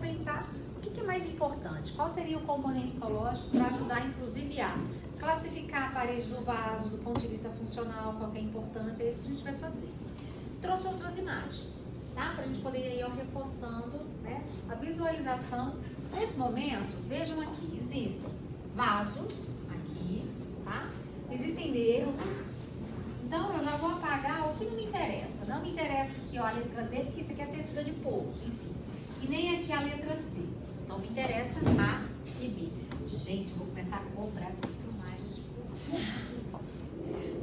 pensar o que é mais importante, qual seria o componente histológico para ajudar, inclusive, a classificar a parede do vaso do ponto de vista funcional, qual é a importância, é isso que a gente vai fazer. Trouxe outras imagens, tá? Para a gente poder ir reforçando, né, a visualização. Nesse momento, vejam aqui, existem vasos aqui, tá? Existem nervos. Então, eu já vou apagar o que não me interessa. Não me interessa aqui, ó, a letra D, porque isso aqui é tecido adiposo, enfim. E nem aqui a letra C. Então, me interessa A e B. Gente, vou começar a cobrar essas filmagens de vocês.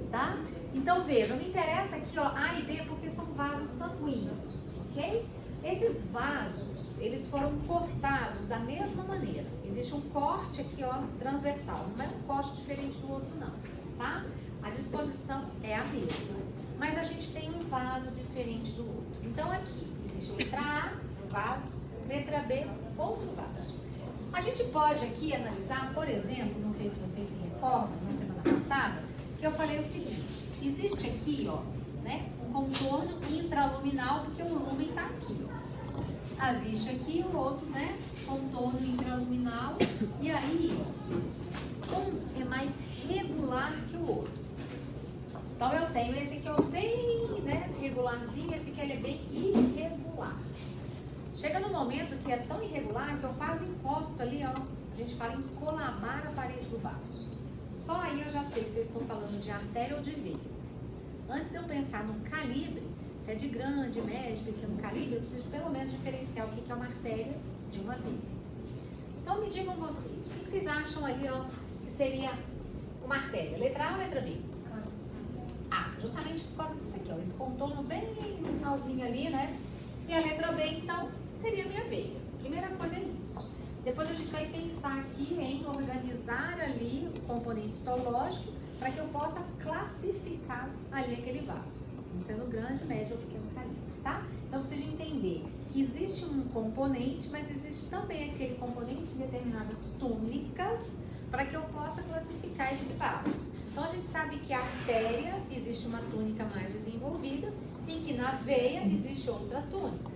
Tá? Então, vejam, me interessa aqui, ó, A e B, porque são vasos sanguíneos, ok? Esses vasos, eles foram cortados da mesma maneira. Existe um corte aqui, ó, transversal. Não é um corte diferente do outro, não, tá? A disposição é a mesma, mas a gente tem um vaso diferente do outro. Então, aqui existe letra A, um vaso, letra B, outro vaso. A gente pode aqui analisar, por exemplo, não sei se vocês se recordam, na semana passada, que eu falei o seguinte: existe aqui, ó, né, um contorno intraluminal, porque o lumen está aqui, ó. Existe aqui o outro, né, contorno intraluminal, e aí, ó, um é mais regular que o outro. Então, eu tenho esse aqui, ó, bem, né, regularzinho, esse aqui ele é bem irregular. Chega no momento que é tão irregular que eu quase encosto ali, ó, a gente fala em colamar a parede do vaso. Só aí eu já sei se eu estou falando de artéria ou de veia. Antes de eu pensar no calibre, se é de grande, médio, pequeno calibre, eu preciso pelo menos diferenciar o que é uma artéria de uma veia. Então, me digam vocês, o que vocês acham ali, ó, que seria uma artéria? Letra A ou letra B? A, justamente por causa disso aqui, ó, esse contorno bem no finalzinho ali, né? E a letra B, então, seria a minha veia. Primeira coisa é isso. Depois a gente vai pensar aqui em organizar ali o componente histológico para que eu possa classificar ali aquele vaso, sendo grande, médio ou pequeno calibre, tá? Então, precisa entender que existe um componente, mas existe também aquele componente em determinadas túnicas para que eu possa classificar esse vaso. Então, a gente sabe que a artéria existe uma túnica mais desenvolvida e que na veia existe outra túnica.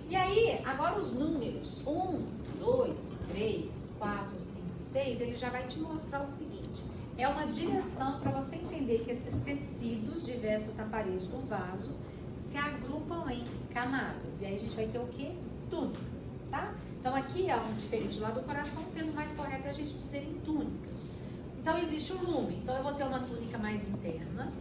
E aí, agora os números 1, 2, 3, 4, 5, 6, ele já vai te mostrar o seguinte: é uma direção para você entender que esses tecidos diversos na parede do vaso se agrupam em camadas. E aí a gente vai ter o quê? Túnicas, tá? Então aqui é um diferente lá do coração, o termo mais correto é a gente dizer em túnicas. Então existe o lumen, então eu vou ter uma túnica mais interna,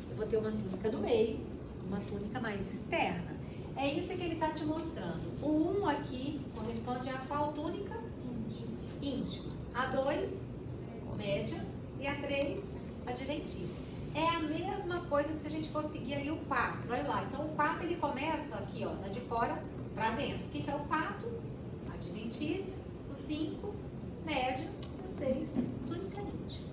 eu vou ter uma túnica do meio, uma túnica mais externa. É isso que ele está te mostrando. O 1 aqui corresponde a qual túnica? Íntima. A 2, média. E a 3, adventícia. É a mesma coisa que se a gente for seguir ali o 4. Olha lá. Então o 4 ele começa aqui, ó, de fora para dentro. O que é o 4? Adventícia. O 5, média. E o 6, túnica íntima.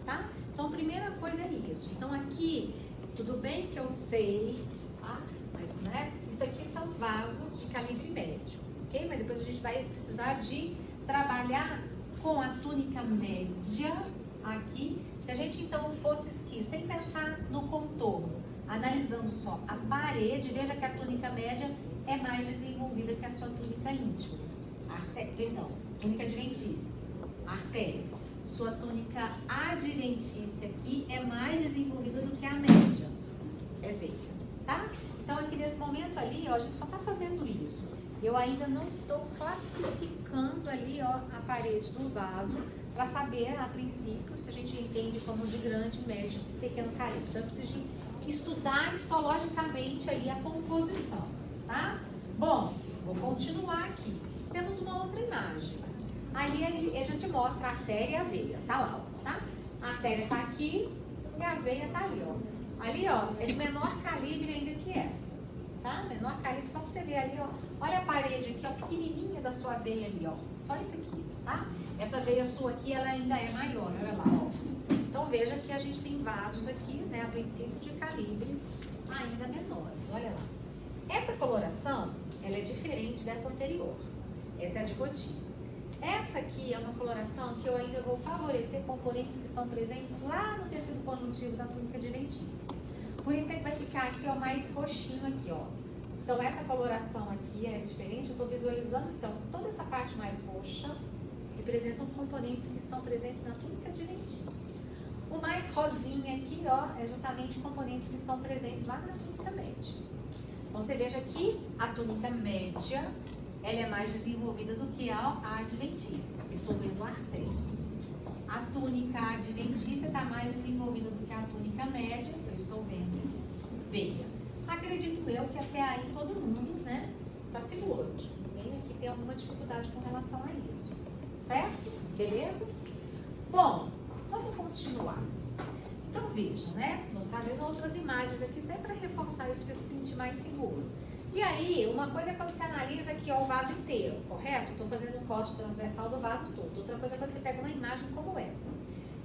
Tá? Então a primeira coisa é isso. Então aqui, tudo bem que eu sei, tá? Mas, né, isso aqui são vasos de calibre médio, ok? Mas depois a gente vai precisar de trabalhar com a túnica média aqui. Se a gente então fosse aqui, sem pensar no contorno, analisando só a parede, veja que a túnica média é mais desenvolvida que a sua túnica íntima. Túnica adventícia, artéria. Sua túnica adventícia aqui é mais desenvolvida do que a média, é veia, tá? Então, aqui nesse momento ali, ó, a gente só está fazendo isso. Eu ainda não estou classificando ali, ó, a parede do vaso para saber, a princípio, se a gente entende como de grande, médio, pequeno calibre. Então, eu preciso de estudar histologicamente ali a composição, tá? Bom, vou continuar aqui. Temos uma outra imagem. Ali ele já te mostra a artéria e a veia, tá lá, ó, tá? A artéria está aqui e a veia está ali, ó. Ali, ó, é de menor calibre ainda que essa, tá? Menor calibre, só pra você ver ali, ó. Olha a parede aqui, ó, pequenininha da sua veia ali, ó. Só isso aqui, tá? Essa veia sua aqui, ela ainda é maior, olha lá, ó. Então, veja que a gente tem vasos aqui, né, a princípio de calibres ainda menores, olha lá. Essa coloração, ela é diferente dessa anterior. Essa é a de gotinha. Essa aqui é uma coloração que eu ainda vou favorecer componentes que estão presentes lá no tecido conjuntivo da túnica adventícia. Por isso é que vai ficar aqui, ó, mais roxinho aqui, ó. Então, essa coloração aqui é diferente. Eu estou visualizando, então, toda essa parte mais roxa representam componentes que estão presentes na túnica adventícia. O mais rosinha aqui, ó, é justamente componentes que estão presentes lá na túnica média. Então, você veja que a túnica média, ela é mais desenvolvida do que a adventícia. Eu estou vendo artéria. A túnica adventícia está mais desenvolvida do que a túnica média. Eu estou vendo veia. Acredito eu que até aí todo mundo, né, está seguro. Ninguém aqui tem alguma dificuldade com relação a isso. Certo? Beleza? Bom, vamos continuar. Então vejam, né? Vou trazendo outras imagens aqui até para reforçar isso, para você se sentir mais seguro. E aí, uma coisa é quando você analisa aqui ó, o vaso inteiro, correto? Estou fazendo um corte transversal do vaso todo. Outra coisa é quando você pega uma imagem como essa.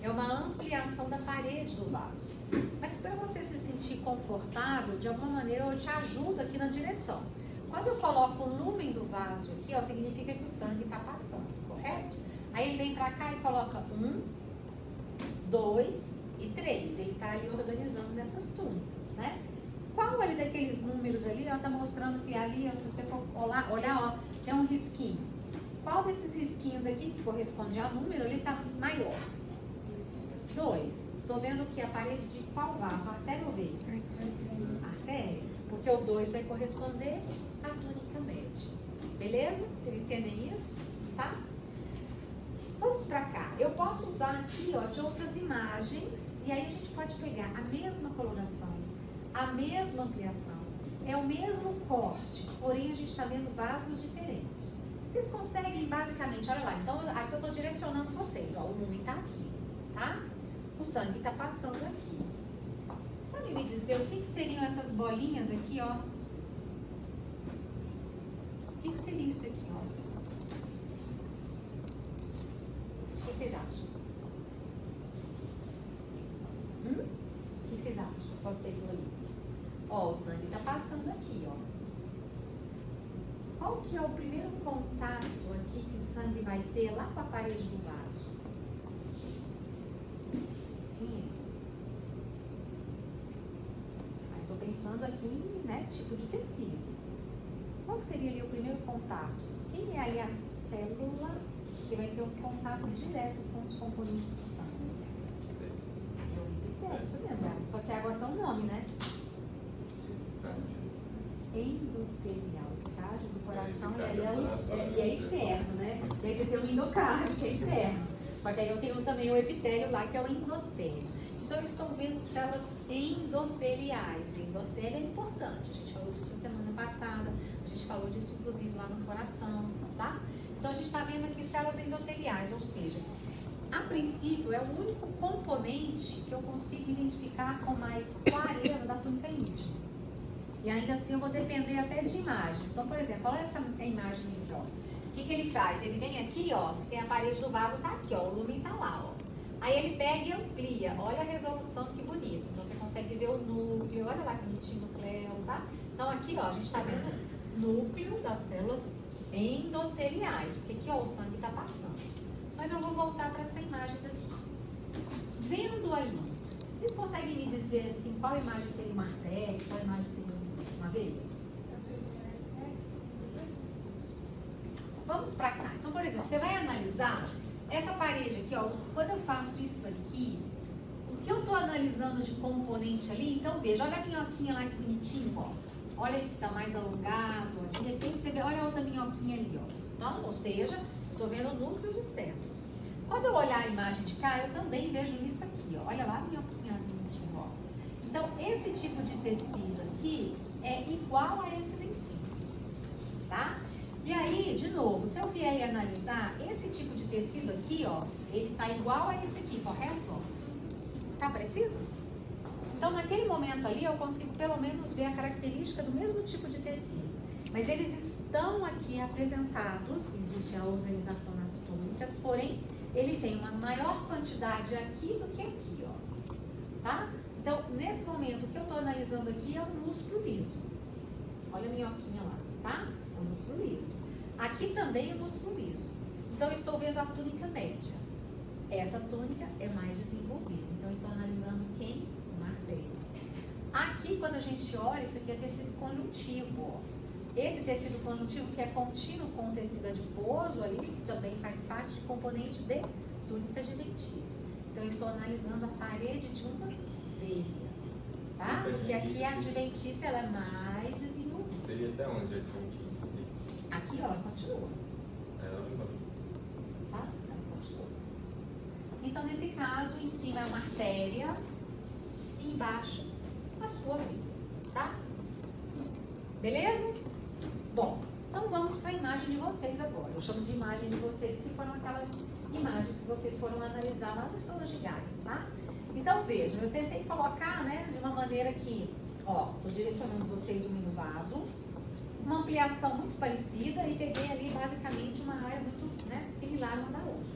É uma ampliação da parede do vaso. Mas para você se sentir confortável, de alguma maneira eu te ajudo aqui na direção. Quando eu coloco o lumen do vaso aqui, ó, significa que o sangue está passando, correto? Aí ele vem para cá e coloca 1, 2 e 3. Ele está ali organizando nessas túnicas, né? Qual ali daqueles números ali, ó, tá mostrando que ali, ó, se você for olhar, ó, tem um risquinho. Qual desses risquinhos aqui, que corresponde a número, ali tá maior? 2. Tô vendo que a parede de qual vaso? Artéria ou veia? Artéria. Porque o 2 vai corresponder à túnica média. Beleza? Vocês entendem isso? Tá? Vamos pra cá. Eu posso usar aqui, ó, de outras imagens, e aí a gente pode pegar a mesma coloração, a mesma ampliação, é o mesmo corte, porém a gente está vendo vasos diferentes. Vocês conseguem basicamente, olha lá, então aqui eu estou direcionando vocês, ó, o lumen está aqui, tá? O sangue está passando aqui. Sabe me dizer o que seriam essas bolinhas aqui, ó? O que seria isso aqui, ó? O que vocês acham? O que vocês acham? Pode ser aquilo ali. Ó, o sangue tá passando aqui, ó. Qual que é o primeiro contato aqui que o sangue vai ter lá com a parede do vaso? Quem é? Aí tô pensando aqui, né, tipo de tecido. Qual que seria ali o primeiro contato? Quem é ali a célula que vai ter um contato direto com os componentes do sangue? É o epitélio, isso mesmo, né? Só que agora tá um nome, né? Endotelial, cádio do coração, e é externo, né? E aí você tem o endocárdio, que é interno. Só que aí eu tenho também o epitélio lá, que é o endotélio. Então eu estou vendo células endoteliais. O endotélio é importante. A gente falou disso semana passada, a gente falou disso inclusive lá no coração, tá? Então a gente está vendo aqui células endoteliais, ou seja, a princípio é o único componente que eu consigo identificar com mais clareza da túnica íntima. E ainda assim eu vou depender até de imagens. Então, por exemplo, olha essa imagem aqui, ó. O que ele faz? Ele vem aqui, ó, você tem a parede do vaso, tá aqui, ó, o lumen tá lá, ó. Aí ele pega e amplia, olha a resolução, que bonito. Então você consegue ver o núcleo, olha lá que bonitinho o clero, tá? Então aqui, ó, a gente tá vendo o núcleo das células endoteliais, porque aqui, ó, o sangue tá passando. Mas eu vou voltar para essa imagem daqui. Vendo ali, vocês conseguem me dizer, assim, qual imagem seria uma artéria, qual imagem seria uma veia? Vamos para cá. Então, por exemplo, você vai analisar essa parede aqui, ó. Quando eu faço isso aqui, o que eu estou analisando de componente ali, então veja, olha a minhoquinha lá que bonitinho, ó. Olha que tá mais alongado, ó. De repente você vê, olha a outra minhoquinha ali, ó. Então, ou seja, estou vendo o núcleo de células. Quando eu olhar a imagem de cá, eu também vejo isso aqui, ó. Olha lá a minhoquinha bonitinho, ó. Então, esse tipo de tecido aqui é igual a esse lá em cima, tá? E aí, de novo, se eu vier e analisar, esse tipo de tecido aqui, ó, ele tá igual a esse aqui, correto? Tá parecido? Então, naquele momento ali, eu consigo pelo menos ver a característica do mesmo tipo de tecido. Mas eles estão aqui apresentados, existe a organização nas túnicas, porém, ele tem uma maior quantidade aqui do que aqui, ó. Tá? Então, nesse momento, o que eu estou analisando aqui é o músculo liso. Olha a minhoquinha lá, tá? É o músculo liso. Aqui também é o músculo liso. Então, eu estou vendo a túnica média. Essa túnica é mais desenvolvida. Então, eu estou analisando quem? Uma artéria. Aqui, quando a gente olha, isso aqui é tecido conjuntivo, ó. Esse tecido conjuntivo que é contínuo com o tecido adiposo ali, que também faz parte de componente de túnica adventícia. Então, eu estou analisando a parede de uma veia, tá? Porque aqui a adventícia ela é mais desenvolvida. Seria até onde a adventícia? Aqui, ó, ela continua. Ela Tá? Ela continua. Então, nesse caso, em cima é uma artéria e embaixo a sua veia, tá? Beleza? Bom, então vamos para a imagem de vocês agora. Eu chamo de imagem de vocês porque foram aquelas imagens que vocês foram analisar lá no Histologia Gaius, tá? Então vejam, eu tentei colocar, né, de uma maneira que, ó, estou direcionando vocês unindo o vaso, uma ampliação muito parecida e peguei ali basicamente uma área muito, né, similar uma da outra.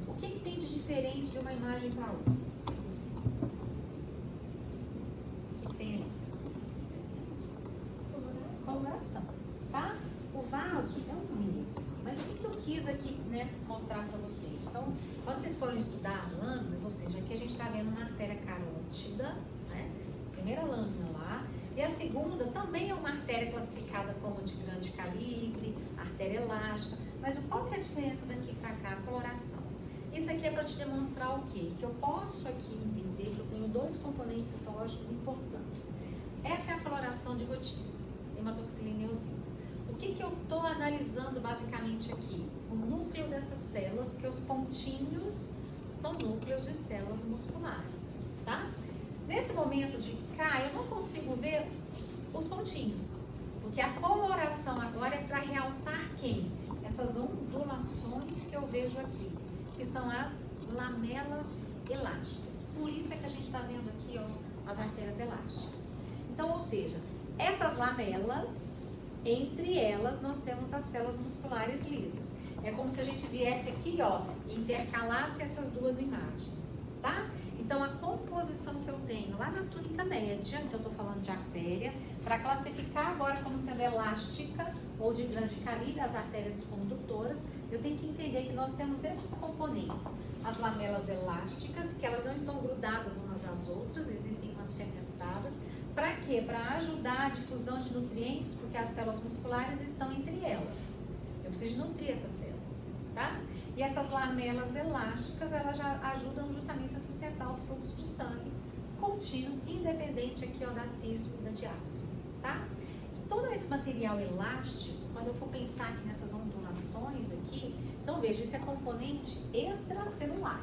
O que tem de diferente de uma imagem para outra? O que tem ali? Coloração, tá? O vaso é um mesmo, mas o que eu quis aqui, né, mostrar para vocês? Então, quando vocês forem estudar as lâminas, ou seja, aqui a gente está vendo uma artéria carótida, né? Primeira lâmina lá, e a segunda também é uma artéria classificada como de grande calibre, artéria elástica, mas qual que é a diferença daqui para cá? A coloração. Isso aqui é para te demonstrar o quê? Que eu posso aqui entender que eu tenho dois componentes histológicos importantes. Essa é a coloração de gotinha, hematoxilina e eosina. O que eu estou analisando basicamente aqui? O núcleo dessas células, porque os pontinhos são núcleos de células musculares, tá? Nesse momento de cá, eu não consigo ver os pontinhos, porque a coloração agora é para realçar quem? Essas ondulações que eu vejo aqui, que são as lamelas elásticas. Por isso é que a gente está vendo aqui, ó, as artérias elásticas. Então, ou seja, essas lamelas, entre elas nós temos as células musculares lisas. É como se a gente viesse aqui, ó, e intercalasse essas duas imagens, tá? Então, a composição que eu tenho lá na túnica média, então eu tô falando de artéria, para classificar agora como sendo elástica ou de grande calibre, as artérias condutoras, eu tenho que entender que nós temos esses componentes. As lamelas elásticas, que elas não estão grudadas umas às outras, existem umas fenestradas. Para quê? Para ajudar a difusão de nutrientes, porque as células musculares estão entre elas. Eu preciso nutrir essas células, tá? E essas lamelas elásticas, elas já ajudam justamente a sustentar o fluxo de sangue contínuo, independente aqui, ó, da sístole e da diástole, tá? Todo esse material elástico, quando eu for pensar aqui nessas ondulações aqui, então veja, isso é componente extracelular.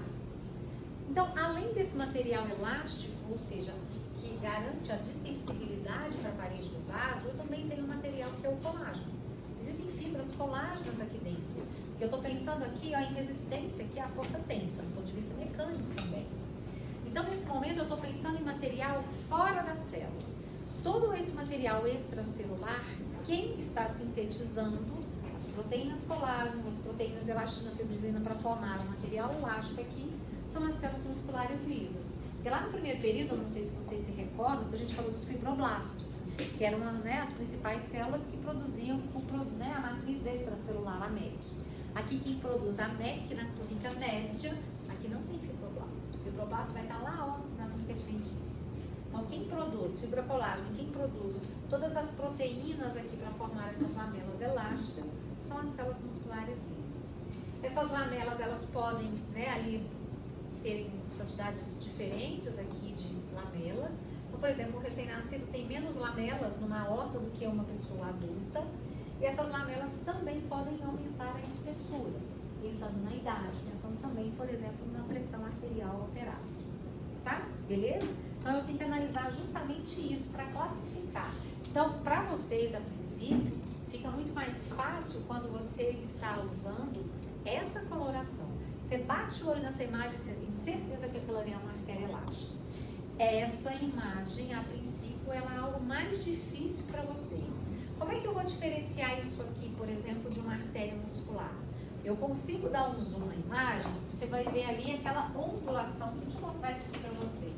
Então, além desse material elástico, ou seja, que garante a distensibilidade para a parede do vaso, eu também tenho um material que é o colágeno. Existem fibras colágenas aqui dentro. Eu estou pensando aqui, ó, em resistência, que é a força tensor, do ponto de vista mecânico também. Então, nesse momento, eu estou pensando em material fora da célula. Todo esse material extracelular, quem está sintetizando as proteínas colágenas, as proteínas elastina, fibrilina para formar o material elástico aqui, são as células musculares lisas. Porque lá no primeiro período, eu não sei se vocês se recordam, que a gente falou dos fibroblastos, que eram, né, as principais células que produziam né, a matriz extracelular, a MEC. Aqui quem produz a MEC na túnica média, aqui não tem fibroblasto. O fibroblasto vai estar lá, ó, na túnica adventícia. Então quem produz fibrocolágeno, quem produz todas as proteínas aqui para formar essas lamelas elásticas, são as células musculares lisas. Essas lamelas, elas podem, né, ali terem quantidades diferentes aqui de lamelas. Então, por exemplo, o recém-nascido tem menos lamelas numa aorta do que uma pessoa adulta. E essas lamelas também podem aumentar a espessura, pensando na idade, pensando também, por exemplo, na pressão arterial alterada. Tá? Beleza? Então, eu tenho que analisar justamente isso para classificar. Então, para vocês, a princípio, fica muito mais fácil quando você está usando essa coloração. Você bate o olho nessa imagem, você tem certeza que aquilo ali é uma artéria elástica. Essa imagem, a princípio, ela é algo mais difícil para vocês. Como é que eu vou diferenciar isso aqui, por exemplo, de uma artéria muscular? Eu consigo dar um zoom na imagem, você vai ver ali aquela ondulação. Deixa eu mostrar isso aqui para vocês.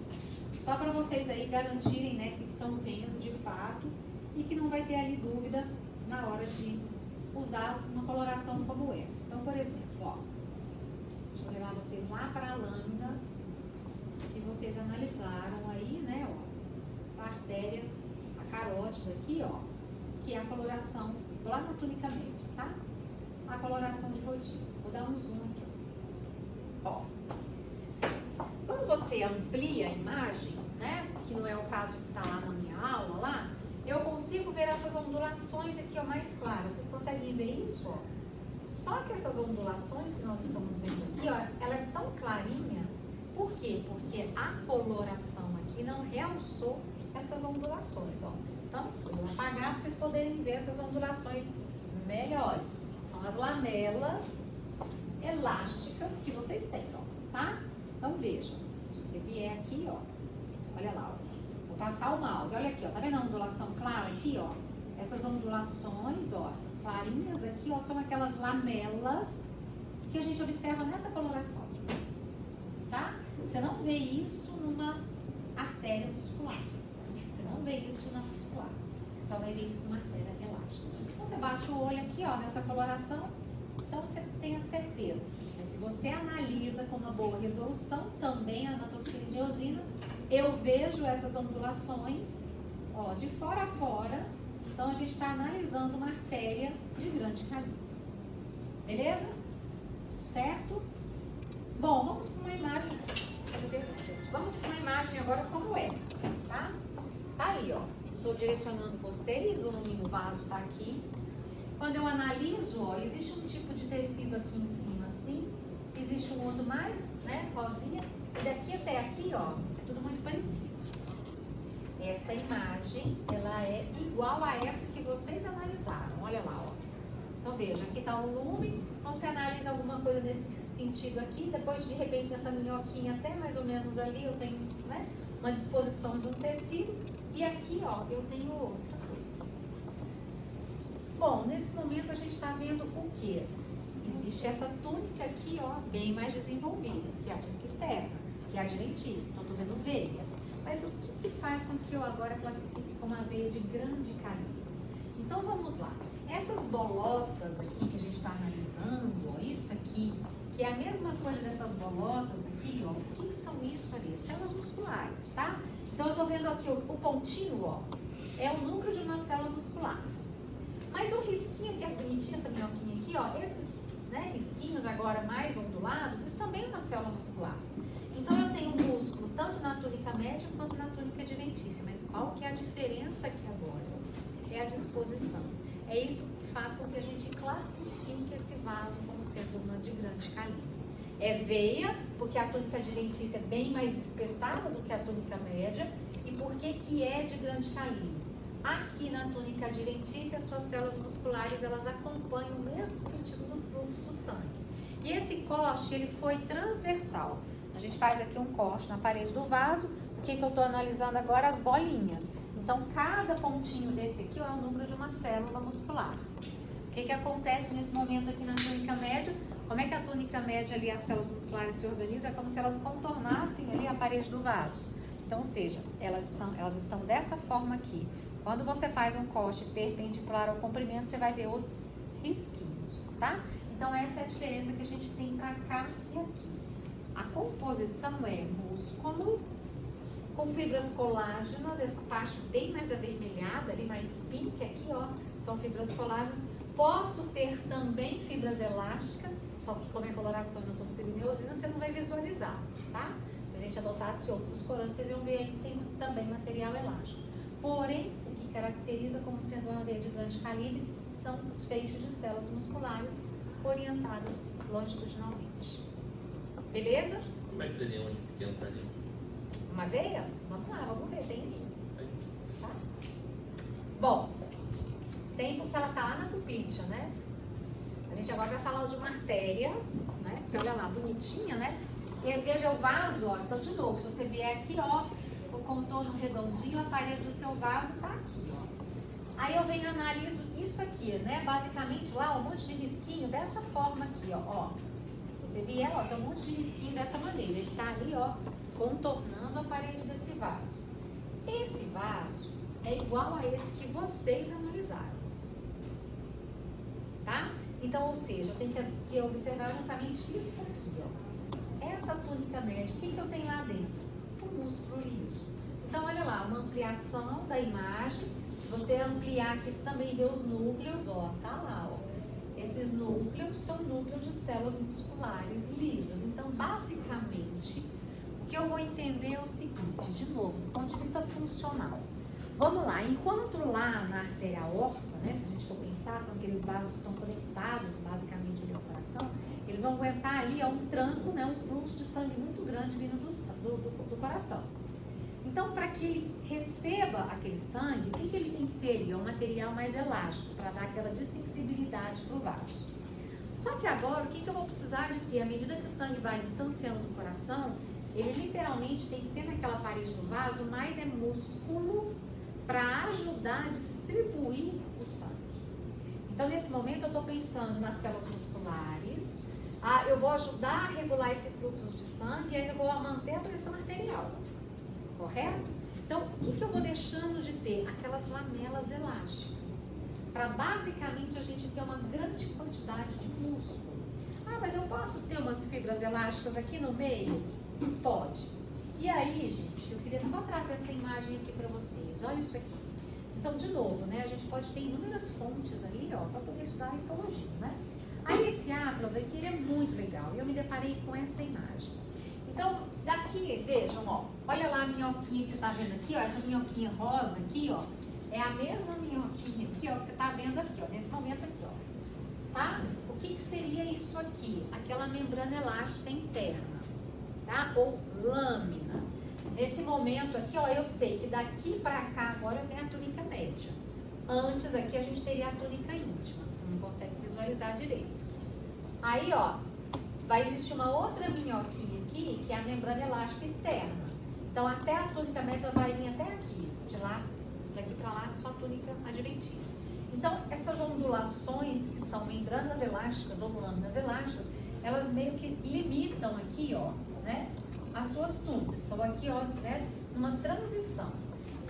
Só para vocês aí garantirem, né, que estão vendo de fato e que não vai ter ali dúvida na hora de usar uma coloração como essa. Então, por exemplo, ó, deixa eu levar vocês lá para a lâmina que vocês analisaram aí, né, ó, a artéria, a carótida aqui, ó. que é a coloração, lá na túnica média, tá? A coloração de rotina. Vou dar um zoom aqui. Ó. Quando você amplia a imagem, né? Que não é o caso que está lá na minha aula, lá, eu consigo ver essas ondulações aqui, ó, mais claras. Vocês conseguem ver isso, ó? Só que essas ondulações que nós estamos vendo aqui, ó, ela é tão clarinha. Por quê? Porque a coloração aqui não realçou essas ondulações, ó. Então, eu vou apagar para vocês poderem ver essas ondulações melhores. São as lamelas elásticas que vocês têm, ó, tá? Então, vejam. Se você vier aqui, ó, olha lá, ó. Vou passar o mouse, olha aqui, ó. Tá vendo a ondulação clara aqui, ó? Essas ondulações, ó, essas clarinhas aqui, ó, são aquelas lamelas que a gente observa nessa coloração, tá? Você não vê isso numa artéria muscular. Você não vê isso na muscular. Você só vai ver isso numa artéria elástica. Então, você bate o olho aqui, ó, nessa coloração, então você tem a certeza. Mas se você analisa com uma boa resolução, também a natoxina e eosina, eu vejo essas ondulações, ó, de fora a fora. Então, a gente está analisando uma artéria de grande calibre. Beleza? Certo? Bom, vamos para uma imagem. Vamos para uma imagem agora como essa, tá? Tá ali, ó. Estou direcionando vocês, o nome do vaso tá aqui. Quando eu analiso, ó, existe um tipo de tecido aqui em cima, assim. Existe um outro mais, né, rosinha. E daqui até aqui, ó, é tudo muito parecido. Essa imagem, ela é igual a essa que vocês analisaram. Olha lá, ó. Então, veja, aqui está o lume. Então, você analisa alguma coisa nesse sentido aqui. Depois, de repente, nessa minhoquinha até mais ou menos ali, eu tenho, né, uma disposição de um tecido. E aqui, ó, eu tenho outra coisa. Bom, nesse momento, a gente está vendo o quê? Existe essa túnica aqui, ó, bem mais desenvolvida, que é a túnica externa, que é a adventícia. Então, estou vendo veia. Mas o que faz com que eu agora classifique como uma veia de grande calibre? Então, vamos lá. Essas bolotas aqui que a gente está analisando, ó, isso aqui, que é a mesma coisa dessas bolotas aqui, ó, o que são isso ali? Células musculares, tá? Então, eu estou vendo aqui o pontinho, ó, é o núcleo de uma célula muscular. Mas o risquinho, que é bonitinho, essa minhoquinha aqui, ó, esses, né, risquinhos agora mais ondulados, isso também é uma célula muscular. Então, eu tenho um músculo tanto na túnica média quanto na túnica adventícia. Mas qual que é a diferença aqui agora? É a disposição. É isso que faz com que a gente classifique esse vaso como sendo uma de grande calibre. É veia, porque a túnica adventícia é bem mais espessada do que a túnica média. E por que é de grande calibre? Aqui na túnica adventícia, as suas células musculares, elas acompanham o mesmo sentido do fluxo do sangue. E esse corte, ele foi transversal. A gente faz aqui um corte na parede do vaso. O que eu estou analisando agora? As bolinhas. Então, cada pontinho desse aqui, ó, é o número de uma célula muscular. O que acontece nesse momento aqui na túnica média? Como é que a túnica média ali, as células musculares se organizam? É como se elas contornassem ali a parede do vaso. Então, ou seja, elas estão dessa forma aqui. Quando você faz um corte perpendicular ao comprimento, você vai ver os risquinhos, tá? Então, essa é a diferença que a gente tem para cá e aqui. A composição é músculo com fibras colágenas, essa parte bem mais avermelhada, ali mais pink aqui, ó, são fibras colágenas. Posso ter também fibras elásticas, só que como é coloração na toxina e eosina, você não vai visualizar, tá? Se a gente adotasse outros corantes, vocês iam ver aí que tem também material elástico. Porém, o que caracteriza como sendo uma veia de grande calibre são os feixes de células musculares orientadas longitudinalmente. Beleza? Como é que seria onde pequeno para ali? Uma veia? Vamos lá, vamos ver, tem ali. Tá? Bom, tem porque ela tá lá na pupítia, né? A gente agora vai falar de uma artéria, né? Porque olha lá, bonitinha, né? E veja o vaso, ó. Então, de novo, se você vier aqui, ó, o contorno redondinho, a parede do seu vaso tá aqui, ó. Aí eu venho e analiso isso aqui, né? Basicamente lá, um monte de risquinho dessa forma aqui, ó. Se você vier, ó, tem um monte de risquinho dessa maneira. Ele tá ali, ó, contornando a parede desse vaso. Esse vaso é igual a esse que vocês analisaram. Tá? Então, ou seja, eu tenho que observar justamente isso aqui, ó. Essa túnica média, o que eu tenho lá dentro? O músculo liso. Então, olha lá, uma ampliação da imagem. Se você ampliar aqui, você também vê os núcleos, ó, tá lá, ó. Esses núcleos são núcleos de células musculares lisas. Então, basicamente, o que eu vou entender é o seguinte, de novo, do ponto de vista funcional. Vamos lá, enquanto lá na artéria aorta, né, se a gente for pensar, são aqueles vasos que estão conectados basicamente ali ao coração, eles vão aguentar ali um tranco, né, um fluxo de sangue muito grande vindo do coração. Então, para que ele receba aquele sangue, o que ele tem que ter ali? É um material mais elástico, para dar aquela distensibilidade para o vaso. Só que agora, o que eu vou precisar de ter? À medida que o sangue vai distanciando do coração, ele literalmente tem que ter naquela parede do vaso mais músculo para ajudar a distribuir o sangue. Então, nesse momento, eu estou pensando nas células musculares, eu vou ajudar a regular esse fluxo de sangue e ainda vou manter a pressão arterial. Correto? Então, o que eu vou deixando de ter? Aquelas lamelas elásticas. Para basicamente a gente ter uma grande quantidade de músculo. Mas eu posso ter umas fibras elásticas aqui no meio? Pode. E aí, gente, eu queria só trazer essa imagem aqui para vocês. Olha isso aqui. Então, de novo, né? A gente pode ter inúmeras fontes ali, ó, para poder estudar a histologia, né? Aí esse atlas aqui, ele é muito legal. E eu me deparei com essa imagem. Então, daqui, vejam, ó, olha lá a minhoquinha que você está vendo aqui, ó, essa minhoquinha rosa aqui, ó, é a mesma minhoquinha aqui, ó, que você está vendo aqui, ó, nesse momento aqui, ó, tá? O que seria isso aqui? Aquela membrana elástica interna, tá? Ou lâmina. Nesse momento aqui, ó, eu sei que daqui para cá agora eu tenho a túnica média. Antes aqui a gente teria a túnica íntima, você não consegue visualizar direito. Aí, ó, vai existir uma outra minhoquinha aqui, que é a membrana elástica externa. Então, até a túnica média vai vir até aqui, daqui para lá, sua túnica adventícia. Então, essas ondulações, que são membranas elásticas ou lâminas elásticas, elas meio que limitam aqui, ó, né, as suas túnicas. Então, aqui, ó, né, uma transição.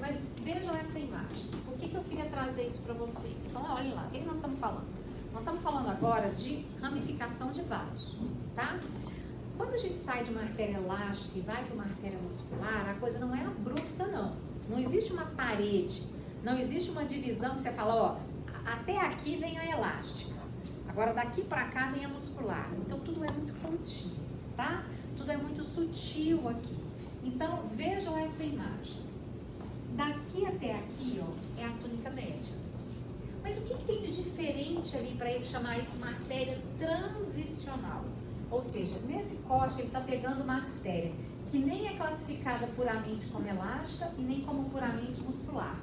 Mas vejam essa imagem. Por que eu queria trazer isso para vocês? Então, olhem lá, o que nós estamos falando? Nós estamos falando agora de ramificação de vaso, tá? Quando a gente sai de uma artéria elástica e vai para uma artéria muscular, a coisa não é abrupta, não. Não existe uma parede, não existe uma divisão que você fala, ó, até aqui vem a elástica, agora daqui para cá vem a muscular. Então, tudo é muito contínuo, tá? Tudo é muito sutil aqui. Então, vejam essa imagem. Daqui até aqui, ó, é a túnica média. Mas o que tem de diferente ali para ele chamar isso uma artéria transicional? Ou seja, nesse corte ele está pegando uma artéria que nem é classificada puramente como elástica e nem como puramente muscular.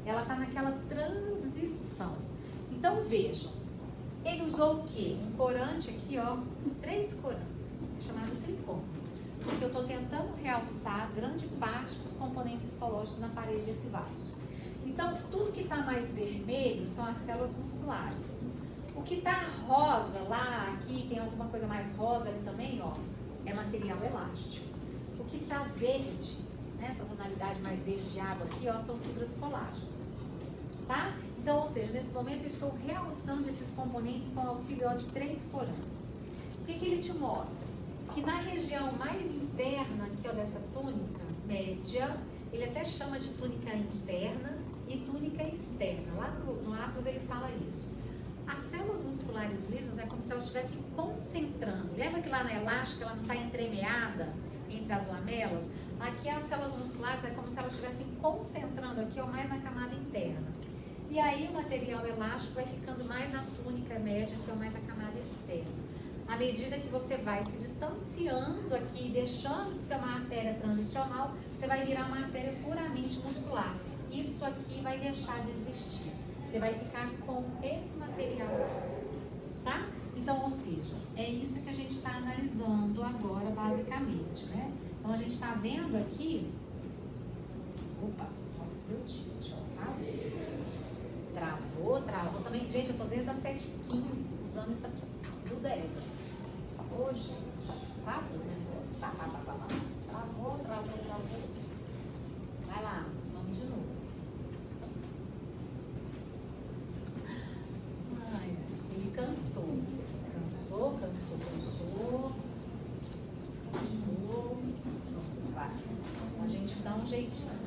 Ela está naquela transição. Então vejam, ele usou o quê? Um corante aqui, ó, 3 corantes, é chamado tricônio. Porque eu estou tentando realçar grande parte dos componentes histológicos na parede desse vaso. Então, tudo que está mais vermelho são as células musculares. O que está rosa lá, aqui, tem alguma coisa mais rosa ali também, ó, é material elástico. O que está verde, né, essa tonalidade mais verde de água aqui, ó, são fibras colágenas, tá? Então, ou seja, nesse momento eu estou realçando esses componentes com auxílio ó, de 3 corantes. O que ele te mostra? Que na região mais interna aqui, ó, dessa túnica média, ele até chama de túnica interna e túnica externa. Lá no Atlas ele fala isso. As células musculares lisas é como se elas estivessem concentrando. Lembra que lá na elástica ela não está entremeada entre as lamelas? Aqui as células musculares é como se elas estivessem concentrando aqui, ó, mais na camada interna. E aí o material elástico vai ficando mais na túnica média, que é mais a camada externa. À medida que você vai se distanciando aqui, deixando de ser uma artéria transicional, você vai virar uma artéria puramente muscular. Isso aqui vai deixar de existir. Você vai ficar com esse material aqui, tá? Então, ou seja, é isso que a gente está analisando agora, basicamente, né? Então, a gente está vendo aqui... Opa, nossa, deu deixa eu travou também. Gente, eu tô desde as 7h15 usando isso aqui, do Débora. Ô, gente, travou o negócio. Travou. Vai lá, vamos de novo. Ai, ele cansou. Vai. A gente dá um jeitinho.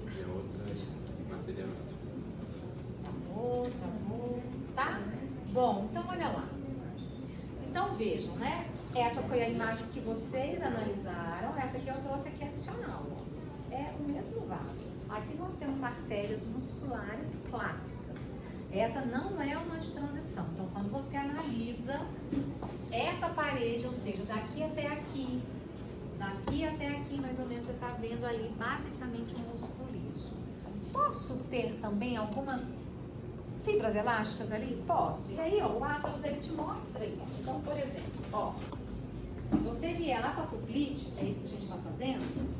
E outra. Bom, então olha lá. Então vejam, né? Essa foi a imagem que vocês analisaram. Essa aqui eu trouxe aqui adicional. Ó. É o mesmo vaso. Aqui nós temos artérias musculares clássicas. Essa não é uma de transição. Então, quando você analisa essa parede, ou seja, daqui até aqui, mais ou menos, você está vendo ali basicamente um músculo liso. Posso ter também algumas fibras elásticas ali? Posso. E aí, ó, o Atlas, ele te mostra isso. Então, por exemplo, ó, se você vier lá para a poplite, é isso que a gente está fazendo,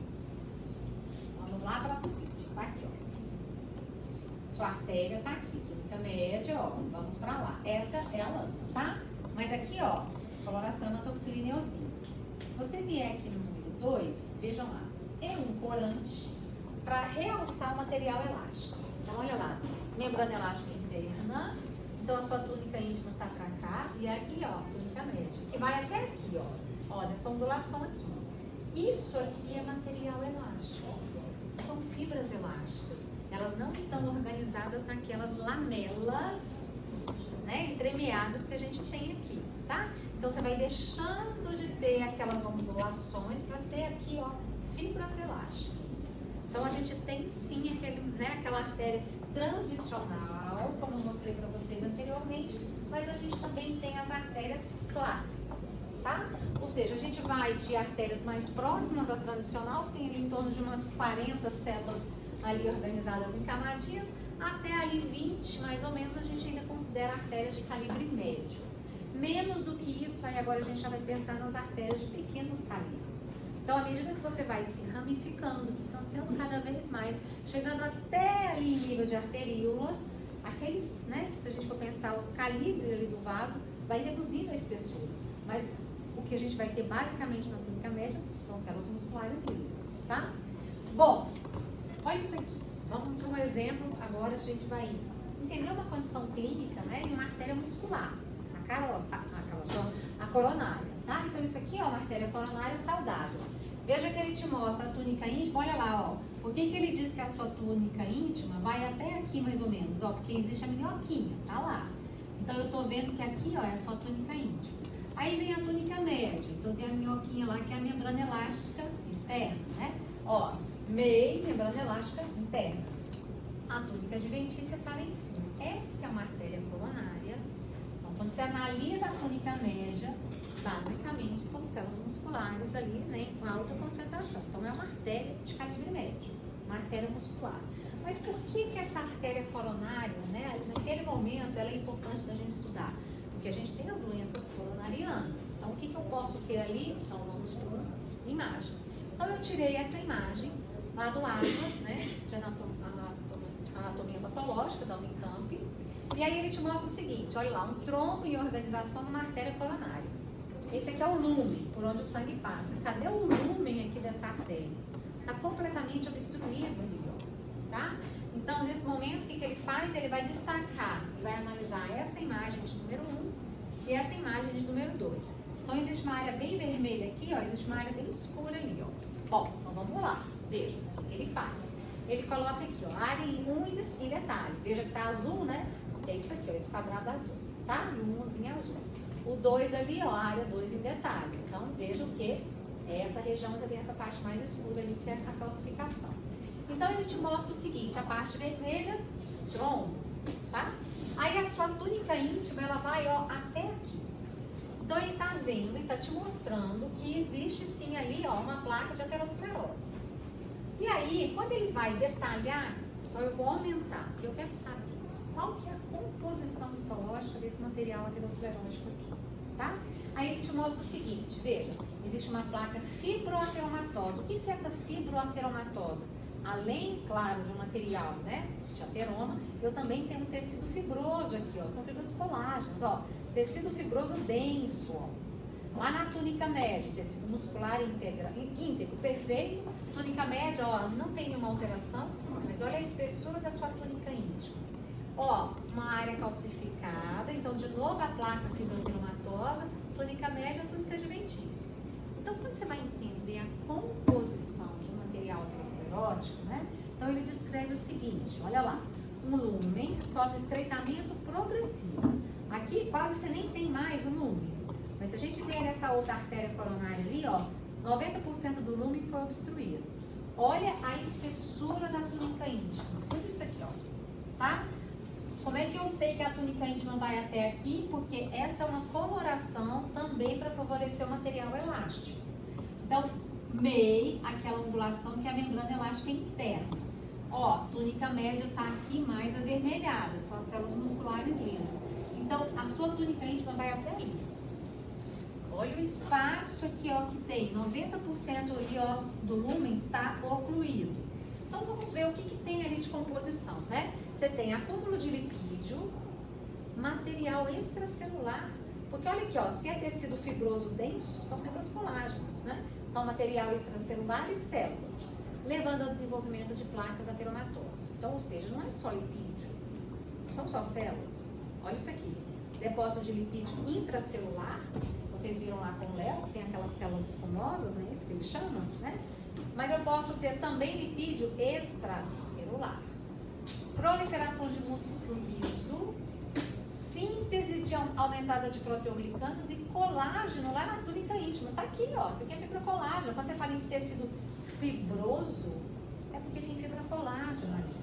vamos lá para a poplite, tá aqui, ó. Sua artéria tá aqui, túnica média, ó, vamos para lá. Essa é a lâmina, tá? Mas aqui, ó, coloração hematoxilina e eosina. Se você vier aqui no número 2, vejam lá, é um corante para realçar o material elástico. Então, olha lá, membrana elástica interna, então a sua túnica íntima tá para cá, e aqui, ó, túnica média, que vai até aqui, ó, olha essa ondulação aqui. Isso aqui é material elástico, são fibras elásticas, elas não estão organizadas naquelas lamelas, né, entremeadas que a gente tem aqui, tá? Então você vai deixando de ter aquelas ondulações para ter aqui, ó, fibras elásticas. Então a gente tem sim aquele, né, aquela artéria transicional, como eu mostrei para vocês anteriormente, mas a gente também tem as artérias clássicas, tá? Ou seja, a gente vai de artérias mais próximas à transicional, tem ali em torno de umas 40 células ali organizadas em camadinhas, até ali 20, mais ou menos, a gente ainda considera artérias de calibre médio. Menos do que isso, aí agora a gente já vai pensar nas artérias de pequenos calibres. Então, à medida que você vai se ramificando, distanciando cada vez mais, chegando até ali em nível de arteríolas, aqueles, né, se a gente for pensar o calibre ali do vaso, vai reduzindo a espessura. Mas o que a gente vai ter basicamente na túnica média são células musculares lisas, tá? Bom, olha isso aqui. Vamos para um exemplo, agora a gente vai entender uma condição clínica, né, de uma artéria muscular, a coronária, tá? Então isso aqui é uma artéria coronária saudável. Veja que ele te mostra a túnica íntima, olha lá, ó. Por que ele diz que a sua túnica íntima vai até aqui mais ou menos? Ó, porque existe a minhoquinha, tá lá. Então eu tô vendo que aqui, ó, é a sua túnica íntima. Aí vem a túnica média, então tem a minhoquinha lá que é a membrana elástica externa, né? Ó, membrana elástica interna. A túnica adventícia tá lá em cima. Essa é uma artéria coronária. Então quando você analisa a túnica média, basicamente são células musculares ali, né, com alta concentração. Então é uma artéria de calibre médio, uma artéria muscular. Mas por que essa artéria coronária, né, naquele momento, ela é importante da gente estudar? Porque a gente tem as doenças coronarianas. Então o que eu posso ter ali? Então vamos por imagem. Então eu tirei essa imagem lá do Atlas, né, de anatomia patológica da Unicamp. E aí ele te mostra o seguinte, olha lá, um trombo em organização numa artéria coronária. Esse aqui é o lumen, por onde o sangue passa. Cadê o lumen aqui dessa artéria? Está completamente obstruído ali, ó, tá? Então, nesse momento, o que ele faz? Ele vai destacar, ele vai analisar essa imagem de número 1 e essa imagem de número 2. Então, existe uma área bem vermelha aqui, ó, existe uma área bem escura ali, ó. Bom, então vamos lá, veja o que ele faz. Ele coloca aqui, ó, área em 1 em detalhe. Veja que tá azul, né? É isso aqui, ó, esse quadrado azul, tá? E um umzinho azul. O 2 ali, ó, a área 2 em detalhe. Então, veja o que é essa região, já tem essa parte mais escura ali, que é a calcificação. Então, ele te mostra o seguinte, a parte vermelha, trombo, tá? Aí, a sua túnica íntima, ela vai, ó, até aqui. Então, ele tá vendo e tá te mostrando que existe, sim, ali, ó, uma placa de aterosclerose. E aí, quando ele vai detalhar, então eu vou aumentar, porque eu quero saber qual que é a composição histológica desse material aterosclerótico aqui, tá? Aí ele te mostra o seguinte, veja, existe uma placa fibroateromatosa. O que é essa fibroateromatosa? Além, claro, de um material, né, de ateroma, eu também tenho um tecido fibroso aqui, ó, são fibras colágenas, ó, tecido fibroso denso, ó. Lá na túnica média, tecido muscular íntegro, perfeito, túnica média, ó, não tem nenhuma alteração, mas olha a espessura da sua túnica íntima. Ó, uma área calcificada, então de novo a placa fibroateromatosa, túnica média, túnica adventícia. Então quando você vai entender a composição de um material aterosclerótico, né? Então ele descreve o seguinte, olha lá, um lumen sofre estreitamento progressivo. Aqui quase você nem tem mais o lume. Mas se a gente ver essa outra artéria coronária ali, ó, 90% do lume foi obstruído. Olha a espessura da túnica íntima. Tudo isso aqui, ó. Tá? Como é que eu sei que a túnica íntima vai até aqui? Porque essa é uma coloração também para favorecer o material elástico. Então, MEI, aquela ondulação que é a membrana elástica interna. Ó, túnica média está aqui mais avermelhada, que são as células musculares lisas. Então, a sua túnica íntima vai até ali. Olha o espaço aqui, ó, que tem. 90% ali, ó, do lúmen está ocluído. Então, vamos ver o que tem ali de composição, né? Você tem acúmulo de lipídio, material extracelular. Porque olha aqui, ó, se é tecido fibroso denso, são fibras colágenas, né? Então, material extracelular e células, levando ao desenvolvimento de placas ateromatosas. Então, ou seja, não é só lipídio, são só células. Olha isso aqui, depósito de lipídio intracelular, vocês viram lá com o Léo, tem aquelas células escumosas, né, isso que ele chama, né? Mas eu posso ter também lipídio extracelular. Proliferação de músculo liso, síntese aumentada de proteoglicanos e colágeno lá na túnica íntima. Tá aqui, ó, isso aqui é fibrocolágeno. Quando você fala em tecido fibroso, é porque tem fibrocolágeno ali.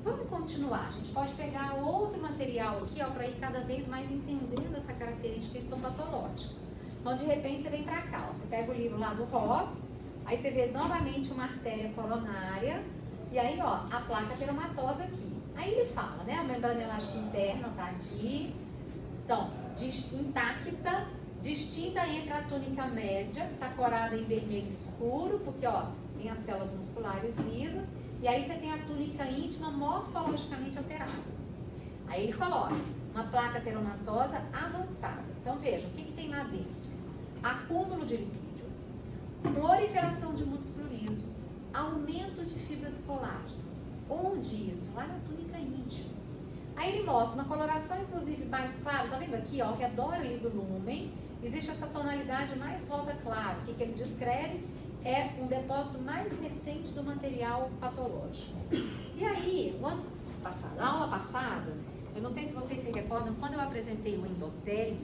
Vamos continuar. A gente pode pegar outro material aqui, ó, para ir cada vez mais entendendo essa característica histopatológica. Então, de repente, você vem para cá, ó, você pega o livro lá do Ross, aí você vê novamente uma artéria coronária, e aí, ó, a placa ateromatosa aqui. Aí ele fala, né, a membrana elástica interna tá aqui, então, intacta, distinta entre a túnica média, que está corada em vermelho escuro, porque, ó, tem as células musculares lisas, e aí você tem a túnica íntima morfologicamente alterada. Aí ele coloca uma placa ateromatosa avançada. Então, veja, o que tem lá dentro? Acúmulo de lipídio, proliferação de músculo liso, aumento de fibras colágenas. Onde isso? Lá na túnica íntima. Aí ele mostra uma coloração, inclusive, mais clara. Tá vendo aqui, ó, ao redor ali do lúmen, existe essa tonalidade mais rosa claro. O que ele descreve é um depósito mais recente do material patológico. E aí, o ano passado, a aula passada, eu não sei se vocês se recordam, quando eu apresentei o endotélio,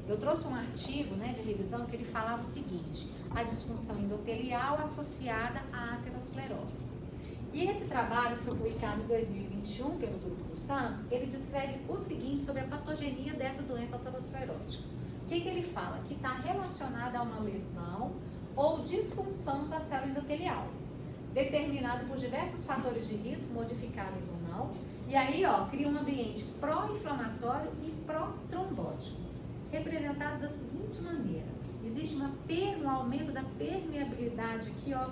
eu trouxe um artigo, né, de revisão que ele falava o seguinte: a disfunção endotelial associada à aterosclerose. E esse trabalho, que foi publicado em 2021 pelo Grupo dos Santos, ele descreve o seguinte sobre a patogenia dessa doença aterosclerótica. O que ele fala? Que está relacionada a uma lesão ou disfunção da célula endotelial, determinado por diversos fatores de risco, modificáveis ou não, e aí, ó, cria um ambiente pró-inflamatório e pró-trombótico, representado da seguinte maneira: existe um aumento da permeabilidade aqui, ó,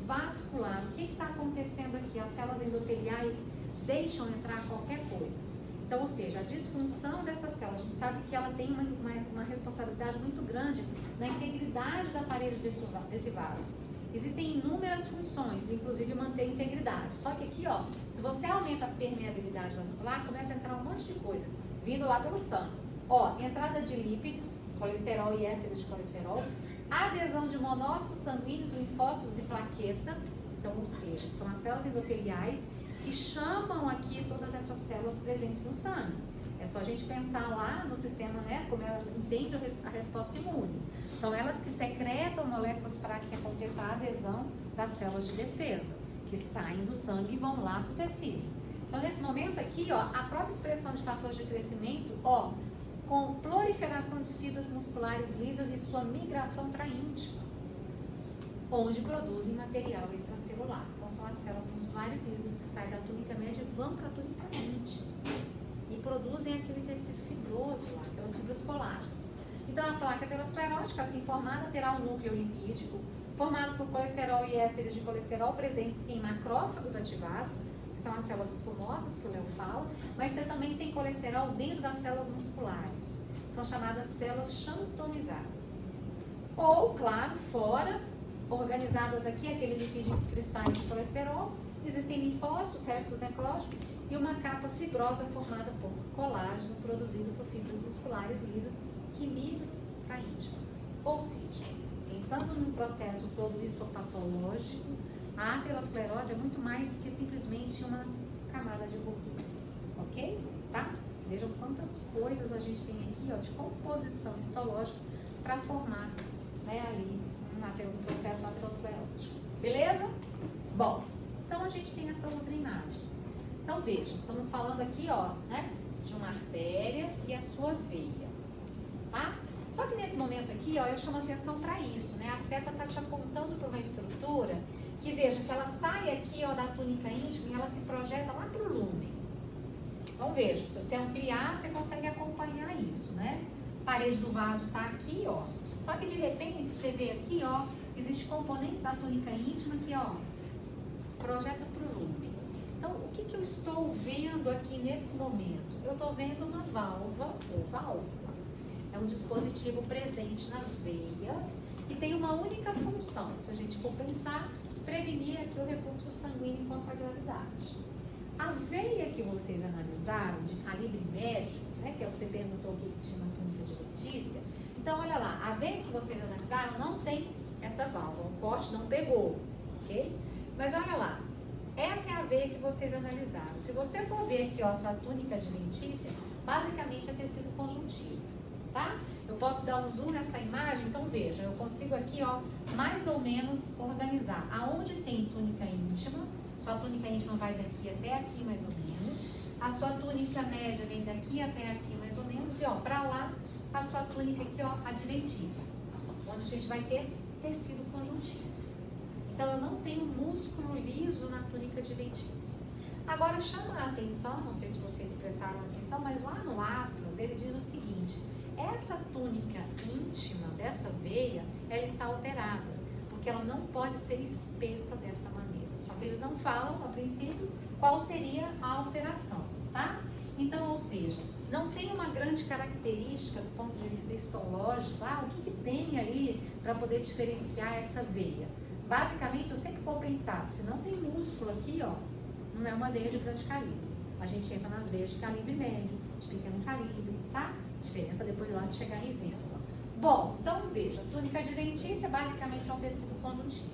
vascular. O que está acontecendo aqui? As células endoteliais deixam entrar qualquer coisa. Então, ou seja, a disfunção dessa célula, a gente sabe que ela tem uma responsabilidade muito grande na integridade da parede desse vaso. Existem inúmeras funções, inclusive manter a integridade. Só que aqui, ó, se você aumenta a permeabilidade vascular, começa a entrar um monte de coisa vindo lá pelo sangue. Ó, entrada de lípidos, colesterol e ésteres de colesterol, adesão de monócitos sanguíneos, linfócitos e plaquetas. Então, ou seja, são as células endoteliais que chamam aqui todas essas células presentes no sangue. É só a gente pensar lá no sistema, né, como ela entende a resposta imune. São elas que secretam moléculas para que aconteça a adesão das células de defesa, que saem do sangue e vão lá para o tecido. Então, nesse momento aqui, ó, a própria expressão de fatores de crescimento, ó, com proliferação de fibras musculares lisas e sua migração para a íntima, onde produzem material extracelular. Então, são as células musculares lisas que saem da túnica média e vão para a túnica íntima e produzem aquele tecido fibroso lá, aquelas fibras colágenas. Então, a placa aterosclerótica, assim formada, terá um núcleo lipídico formado por colesterol e ésteres de colesterol presentes em macrófagos ativados, que são as células escumosas que o Léo fala, mas também tem colesterol dentro das células musculares. São chamadas células xantomizadas. Ou, claro, fora, organizadas aqui, aquele lipídio em cristais de colesterol, existem linfócitos, restos necróticos e uma capa fibrosa formada por colágeno produzido por fibras musculares lisas que migram para a íntima. Ou seja, pensando num processo todo histopatológico, a aterosclerose é muito mais do que simplesmente uma camada de gordura, ok? Tá? Vejam quantas coisas a gente tem aqui, ó, de composição histológica para formar, né, ali um processo aterosclerótico. Beleza? Bom, então a gente tem essa outra imagem. Então vejam, estamos falando aqui, ó, né, de uma artéria e a sua veia, tá? Só que nesse momento aqui, ó, eu chamo atenção para isso, né? A seta está te apontando para uma estrutura que, veja, que ela sai aqui, ó, da túnica íntima e ela se projeta lá para o lúmen. Então veja, se você ampliar, você consegue acompanhar isso, né? A parede do vaso está aqui, ó. Só que de repente você vê aqui, ó, existem componentes da túnica íntima que, ó, projeta para o lúmen. Então, o que eu estou vendo aqui nesse momento? Eu estou vendo uma válvula ou válvula. É um dispositivo presente nas veias que tem uma única função, se a gente for pensar, prevenir aqui o refluxo sanguíneo com a gravidade. A veia que vocês analisaram, de calibre médio, né, que é o que você perguntou que tinha uma túnica adventícia, então olha lá, a veia que vocês analisaram não tem essa válvula, o corte não pegou, ok? Mas olha lá, essa é a veia que vocês analisaram. Se você for ver aqui, ó, a sua túnica adventícia, basicamente é tecido conjuntivo, tá? Eu posso dar um zoom nessa imagem, então veja, eu consigo aqui, ó, mais ou menos organizar. Aonde tem túnica íntima, sua túnica íntima vai daqui até aqui mais ou menos, a sua túnica média vem daqui até aqui mais ou menos, e ó, pra lá, a sua túnica aqui, ó, adventícia, onde a gente vai ter tecido conjuntivo. Então, eu não tenho músculo liso na túnica adventícia. Agora, chama a atenção, não sei se vocês prestaram atenção, mas lá no Atlas, ele diz o seguinte, essa túnica íntima dessa veia, ela está alterada, porque ela não pode ser espessa dessa maneira. Só que eles não falam, a princípio, qual seria a alteração, tá? Então, ou seja, não tem uma grande característica do ponto de vista histológico, o que tem ali para poder diferenciar essa veia? Basicamente, eu sempre vou pensar, se não tem músculo aqui, ó, não é uma veia de grande calibre. A gente entra nas veias de calibre médio, de pequeno calibre, tá? Diferença depois lá de chegar em vênula. Bom, então veja, túnica adventícia basicamente é um tecido conjuntivo,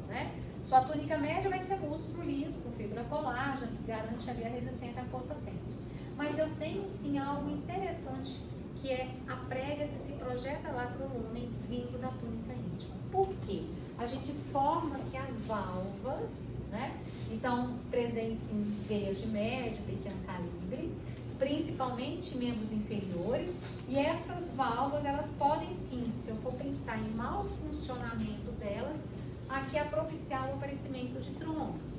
né? Sua túnica média vai ser músculo liso, com fibra colágena, que garante ali a resistência à força tênsile. Mas eu tenho sim algo interessante, que é a prega que se projeta lá para o lúmen vindo da túnica íntima. Por quê? A gente forma aqui as válvulas, né? Então, presentes em veias de médio, pequeno calibre, principalmente membros inferiores, e essas válvulas, elas podem sim, se eu for pensar em mau funcionamento delas, aqui é propiciar o aparecimento de trombos,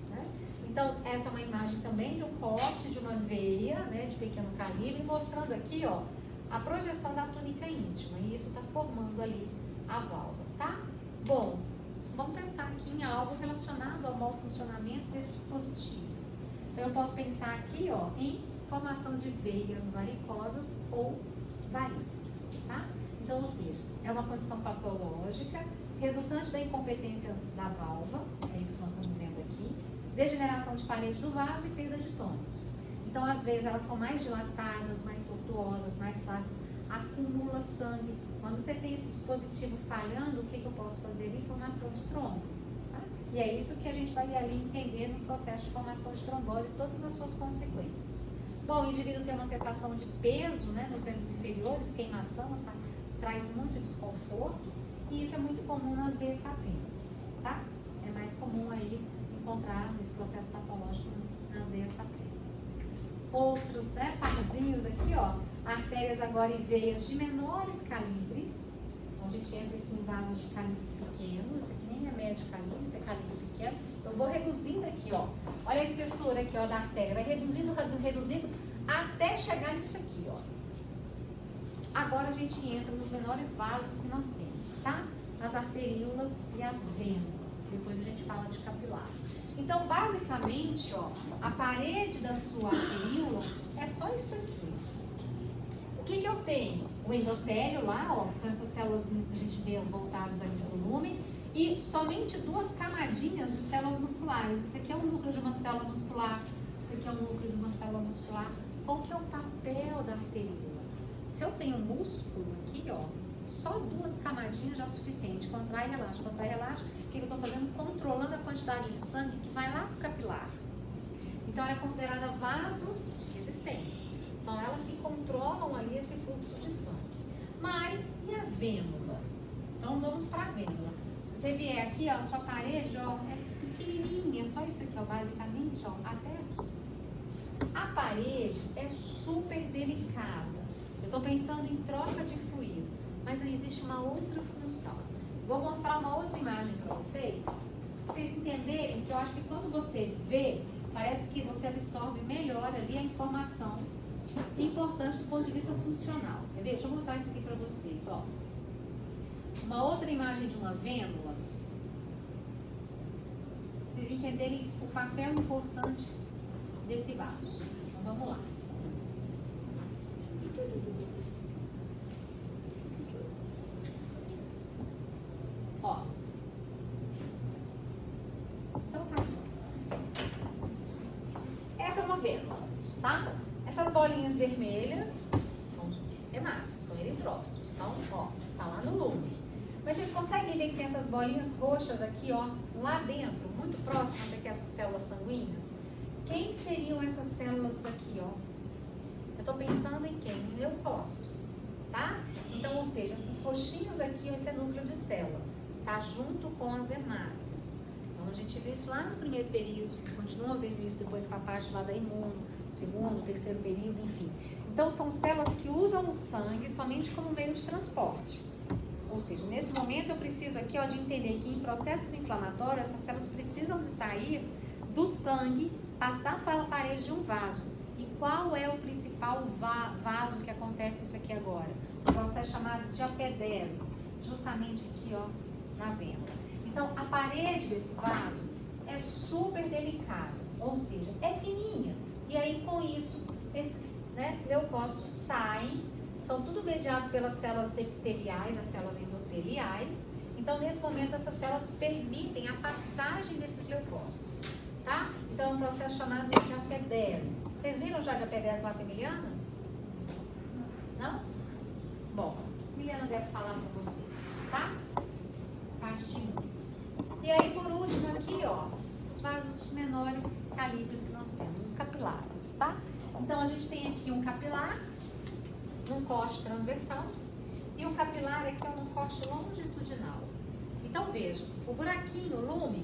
né? Então, essa é uma imagem também de um corte de uma veia, né, de pequeno calibre, mostrando aqui, ó, a projeção da túnica íntima, e isso está formando ali a válvula, tá? Bom, vamos pensar aqui em algo relacionado ao mau funcionamento desse dispositivo. Então, eu posso pensar aqui, ó, em formação de veias varicosas ou varizes, tá? Então, ou seja, é uma condição patológica resultante da incompetência da válvula, é isso que nós estamos vendo aqui, degeneração de parede do vaso e perda de tônus. Então, às vezes, elas são mais dilatadas, mais tortuosas, mais fáceis, acumula sangue. Quando você tem esse dispositivo falhando, o que eu posso fazer? Formação de trombo. Tá? E é isso que a gente vai ali entender no processo de formação de trombose e todas as suas consequências. Bom, o indivíduo tem uma sensação de peso, né, nos membros inferiores, queimação, traz muito desconforto, e isso é muito comum nas veias safenas, tá? É mais comum aí encontrar esse processo patológico nas veias safenas. Outros, né, parzinhos aqui, ó, artérias agora em veias de menores calibres. Então, a gente entra aqui em vasos de calibres pequenos, isso aqui nem é médio calibre, isso é calibre pequeno. Eu vou reduzindo aqui, ó. Olha a espessura aqui, ó, da artéria. Vai reduzindo até chegar nisso aqui, ó. Agora a gente entra nos menores vasos que nós temos, tá? As arteríolas e as vênulas. Depois a gente fala de capilar. Então, basicamente, ó, a parede da sua arteríola é só isso aqui. O que eu tenho? O endotélio lá, ó, que são essas células que a gente vê voltadas ali no volume, e somente duas camadinhas de células musculares. Esse aqui é o núcleo de uma célula muscular, esse aqui é o núcleo de uma célula muscular. Qual que é o papel da arteríola? Se eu tenho músculo aqui, ó, só duas camadinhas já é o suficiente. Contrai e relaxa, contrai e relaxa. O que eu estou fazendo? Controlando a quantidade de sangue que vai lá para o capilar. Então, ela é considerada vaso de resistência. São elas que controlam ali esse fluxo de sangue. Mas, e a vênula? Então, vamos para a vênula. Se você vier aqui, ó, a sua parede, ó, é pequenininha, só isso aqui, ó, basicamente, ó, até aqui. A parede é super delicada. Eu estou pensando em troca de fluido, mas existe uma outra função. Vou mostrar uma outra imagem para vocês entenderem que eu acho que quando você vê, parece que você absorve melhor ali a informação importante do ponto de vista funcional. Quer ver? Deixa eu mostrar isso aqui para vocês, ó. Uma outra imagem de uma vênula, vocês entenderem o papel importante desse vaso. Então, vamos lá. Ó. Então tá. Essa é uma vênula, tá? Essas bolinhas vermelhas são hemácias, são eritrócitos. Então, ó, tá lá no lume. Mas vocês conseguem ver que tem essas bolinhas roxas aqui, ó, lá dentro, muito próximas aqui a essas células sanguíneas? Quem seriam essas células aqui, ó? Eu tô pensando em quem? Em leucócitos, tá? Então, ou seja, esses roxinhos aqui, esse é núcleo de célula, tá junto com as hemácias. Então, a gente viu isso lá no primeiro período, vocês continuam vendo isso depois com a parte lá da imuno, segundo, terceiro período, enfim. Então, são células que usam o sangue somente como meio de transporte. Ou seja, nesse momento eu preciso aqui, ó, de entender que em processos inflamatórios, essas células precisam de sair do sangue, passar pela parede de um vaso. E qual é o principal vaso que acontece isso aqui agora? Um processo chamado de apedese, justamente aqui, ó, na vênula. Então, a parede desse vaso é super delicada, ou seja, é fininha. E aí, com isso, esses, né, leucócitos saem, são tudo mediado pelas células epiteliais, as células endoteliais. Então, nesse momento, essas células permitem a passagem desses leucócitos, tá? Então, é um processo chamado de apedese. Vocês viram já de apedese lá com a Emiliana? Não? Bom, a Emiliana deve falar com vocês, tá? Parte de 1. E aí, por último, aqui, ó, os vasos menores calibres que nós temos, os capilares, tá? Então, a gente tem aqui um capilar, um corte transversal, e um capilar aqui é um corte longitudinal. Então, veja, o buraquinho, o lume,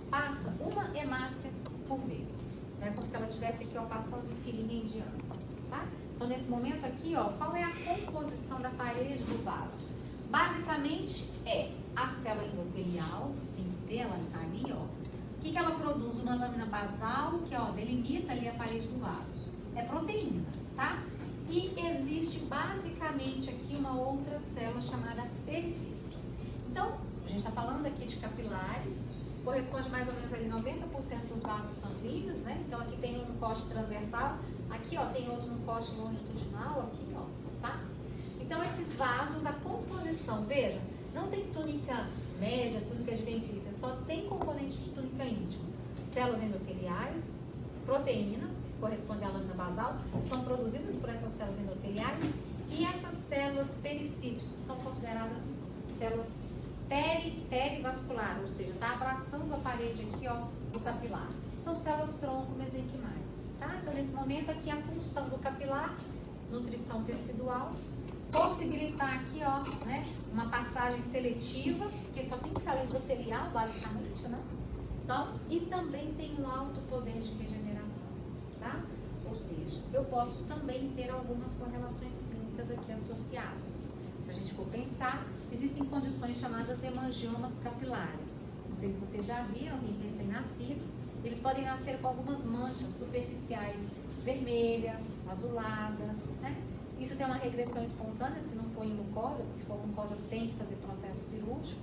passa uma hemácia por vez. É como se ela estivesse aqui, ó, passando de filinha em diante, tá? Então, nesse momento aqui, ó, qual é a composição da parede do vaso? Basicamente, é a célula endotelial, tem que ter, ela tá ali, ó. O que ela produz? Uma lâmina basal, que, ó, delimita ali a parede do vaso. É proteína, tá? E existe basicamente aqui uma outra célula chamada pericito. Então, a gente está falando aqui de capilares, corresponde mais ou menos ali 90% dos vasos sanguíneos, né? Então, aqui tem um corte transversal, aqui, ó, tem outro no corte longitudinal, aqui, ó, tá? Então, esses vasos, a composição, veja, não tem túnica média, túnica adventícia, só tem componente de túnica íntima. Células endoteliais, proteínas, que correspondem à lâmina basal, são produzidas por essas células endoteliais, e essas células pericítios, que são consideradas células perivasculares, ou seja, está abraçando a parede aqui, ó, do capilar. São células tronco mesenquimais, tá? Então, nesse momento aqui, a função do capilar, nutrição tecidual, possibilitar aqui, ó, né, uma passagem seletiva, porque só tem célula endotelial, basicamente, né? Então, e também tem um alto poder de regeneração, tá? Ou seja, eu posso também ter algumas correlações clínicas aqui associadas. Se a gente for pensar, existem condições chamadas hemangiomas capilares. Não sei se vocês já viram em recém-nascidos, eles podem nascer com algumas manchas superficiais, vermelha, azulada, né? Isso tem uma regressão espontânea, se não for em mucosa, porque se for mucosa tem que fazer processo cirúrgico.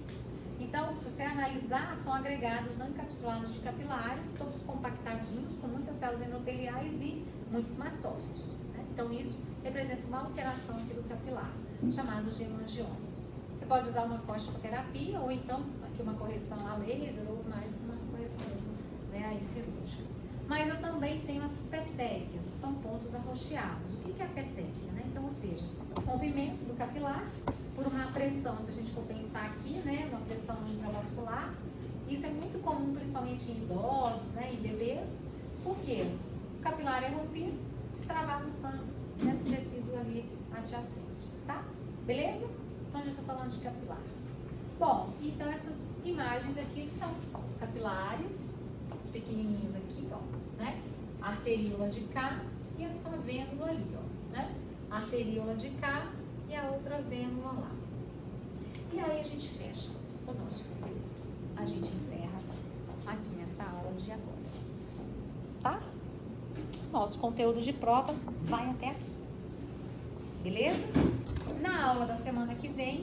Então, se você analisar, são agregados não encapsulados de capilares, todos compactadinhos, com muitas células endoteliais e muitos mastócitos, né? Então, isso representa uma alteração aqui do capilar, chamados de hemangiomas. Você pode usar uma corticoterapia, ou então aqui uma correção a laser, ou mais uma correção mesmo, né, aí cirúrgica. Mas eu também tenho as petéquias, que são pontos arroxeados. O que é a petéquia, né? Então, ou seja, o rompimento do capilar por uma pressão, se a gente for pensar aqui, né, uma pressão intravascular. Isso é muito comum, principalmente em idosos, né, em bebês. Por quê? O capilar é rompido, extravasa o sangue. dentro do tecido ali adjacente, tá? Beleza? Então a gente tá falando de capilar. Bom, então essas imagens aqui são os capilares, os pequenininhos aqui, ó, né? A arteríola de cá e a sua vênula ali, ó, né? A arteríola de cá e a outra vênula lá. E aí a gente fecha o nosso conteúdo. A gente encerra aqui nessa aula de agora, tá? Nosso conteúdo de prova vai até aqui. Beleza? Na aula da semana que vem,